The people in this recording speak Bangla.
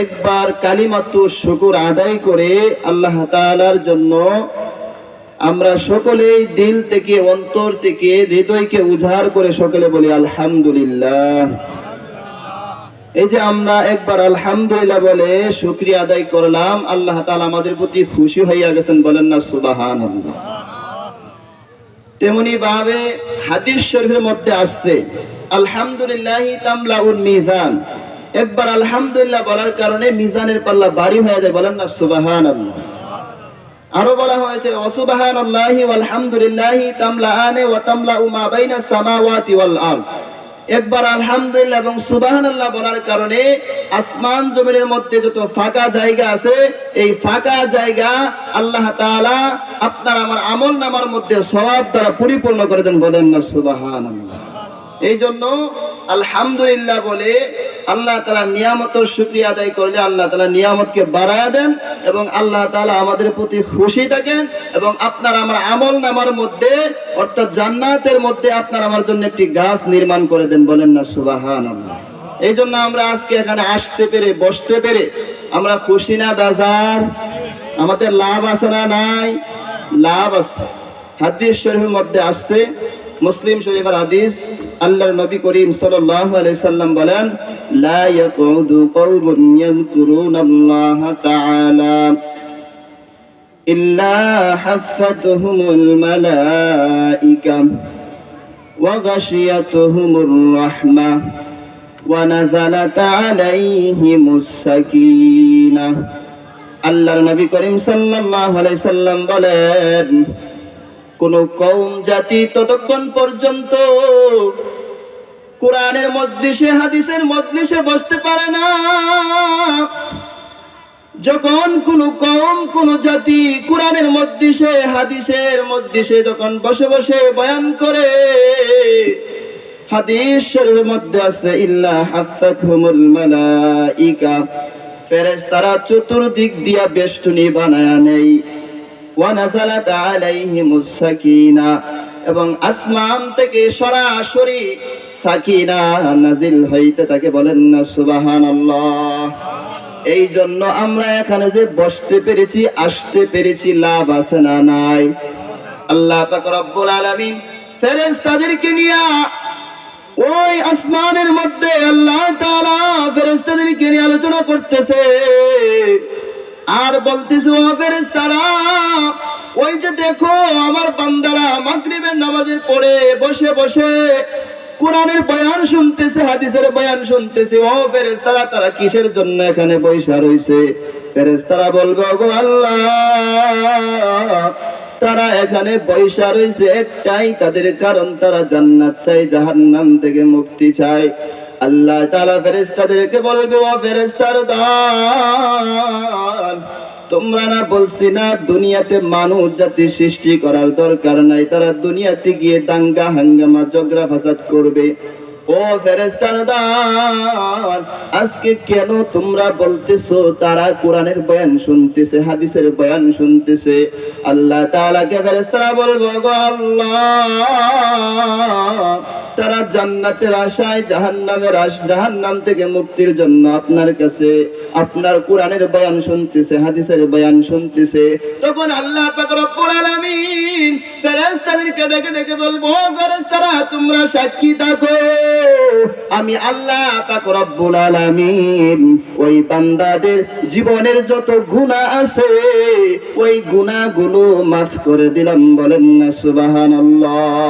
একবার কালিমাতু শুকর আদায় করে আল্লাহ তাআলার জন্য আমরা সকলেই দিল থেকে, অন্তর থেকে, হৃদয়কে উজাড় করে সকলে বলি আলহামদুলিল্লাহ। এই যে আমরা একবার আলহামদুলিল্লাহ বলে শুকরিয়া আদায় করলাম, আল্লাহ তাআলা আমাদের প্রতি খুশি হইয়া গেছেন, বলেন না সুবহানাল্লাহ। তেমনি ভাবে হাদিস শরীফের মধ্যে আসছে আলহামদুলিল্লাহি তামলাউল মিজান, একবার আলহামদুলিল্লাহ বলার কারণে মিজানের পাল্লা ভারী হয়ে যায়, বলেন না সুবহানাল্লাহ। আরো বলা হয়েছে সুবহানাল্লাহি ওয়াল হামদুলিল্লাহি তামলাআনে ওয়া তামলাউ মা বাইনাস সামাওয়াতি ওয়াল আরদ, একবার আলহামদুলিল্লাহ এবং সুবহানাল্লাহ বলার কারণে আসমান জমিনের মধ্যে যত ফাঁকা জায়গা আছে এই ফাঁকা জায়গা আল্লাহ তাআলা আপনার আমার আমলনামার মধ্যে সওয়াব দ্বারা পরিপূর্ণ করে দেন, বলেন না সুবহানাল্লাহ। এই জন্য আলহামদুলিল্লাহ বলে আল্লাহ তাআলা নিয়ামতের শুকরিয়া আদায় করলে আল্লাহ তাআলা নিয়ামতকে বাড়ায়া দেন এবং আল্লাহ তাআলা আমাদের প্রতি খুশি থাকেন এবং আপনার আমার আমলনামার মধ্যে অর্থাৎ জান্নাতের মধ্যে আপনার আমার জন্য একটি গাছ নির্মাণ করে দেন, বলেন না সুবহানাল্লাহ। এই জন্য আমরা আজকে এখানে আসতে পেরে, বসতে পেরে আমরা খুশি না বেজার? আমাদের লাভ আছে না নাই? লাভ আছে। হাদিস শরীফের মধ্যে আসছে, মুসলিম শরীফের হাদিস, আল্লাহর নবী করিম সাল্লাল্লাহু আলাইহি সাল্লাম বলেন, লা ইয়াকুদু কওমুন ইয়াযকুরুনাল্লাহা তাআলা ইল্লা হাফাতুহুমুল মালাইকা ওয়া গাশিয়াতুহুমুর রাহমাহ ওয়া নাযালাত আলাইহিমুস সাকিনাহ। আল্লাহর নবী করিম সাল্লাল্লাহু আলাইহি সাল্লাম বলেন, কোন কওম জাতি ততক্ষণ পর্যন্ত কোরআনের মজলিসে, হাদিসের মজলিসে বসতে পারে না, যখন কোন কওম, কোন জাতি কোরআনের মজলিসে, হাদিসের মজলিসে যখন বসে বসে বয়ান করে, হাদিস শরীফের মধ্যে আছে ইল্লা হাফাতহুমুল মালাইকা, ফেরেশতারা চতুর্দিক দিয়া বেষ্টনী বানায়া নেই, ওয়া নাযালাত আলাইহিমুস সাকিনা, এবং আসমান থেকে সরাসরি সাকিনা নাজিল হইতে থাকে, বলেন না সুবহানাল্লাহ। এই জন্য আমরা এখানে যে বসতে পেরেছি, আসতে পেরেছি, লাভ আছে না নাই? আল্লাহ পাক রব্বুল আলামিন ফেরেশতাদেরকে নিয়ে ওই আসমানের মধ্যে আল্লাহ তাআলা ফেরেশতাদেরকে নিয়ে আলোচনা করতেছে আর বলতেছে, ও ফেরেশতারা, ওই যে দেখো আমার বান্দারা মাগরিবের নামাজের পরে বসে বসে কোরআনের বয়ান শুনতেছে, হাদিসের বয়ান শুনতেছে, ও ফেরেশতারা তারা কিসের জন্য এখানে বসে রইছে? ফেরেশতারা বলবে, ওগো আল্লাহ, তারা এখানে বসে রইছে একটাই তাদের কারণ, তারা জান্নাত চায়, জাহান্নাম থেকে মুক্তি চায়। আল্লাহ তাআলা ফেরেশতাদেরকে বলবে, ও ফেরেশতার দল, তোমরা না বলছি না দুনিয়াতে মানুষ জাতি সৃষ্টি করার দরকার নাই, তারা দুনিয়াতে গিয়ে দাঙ্গা হাঙ্গামা ঝগড়া ফাসাদ করবে। ও ফেরেশতার দল, আজকে কেন তোমরা বলতেছো তারা কোরআনের বয়ান শুনতেছে, হাদিসের বয়ান শুনতেছে? আল্লাহ তাআলাকে ফেরেশতারা বলবো, গো আল্লাহ, তারা জান্নাতের আশায় জাহান্নাম থেকে মুক্তির জন্য আপনার কাছে আপনার কোরআনের বয়ান শুনতেছে, হাদিসের বয়ান শুনতেছে। তখন আল্লাহ পাক রব্বুল আলামিন ফেরেশতাদেরকে ডেকে ডেকে বলবো, ফেরেশতারা তোমরা সাক্ষী থাকো, আমি আল্লাহ পাক রব্বুল আলামিন ওই বান্দাদের জীবনের যত গুনাহ আছে ওই গুনাহগুলো মাফ করে দিলাম, বলেন না সুবহানাল্লাহ।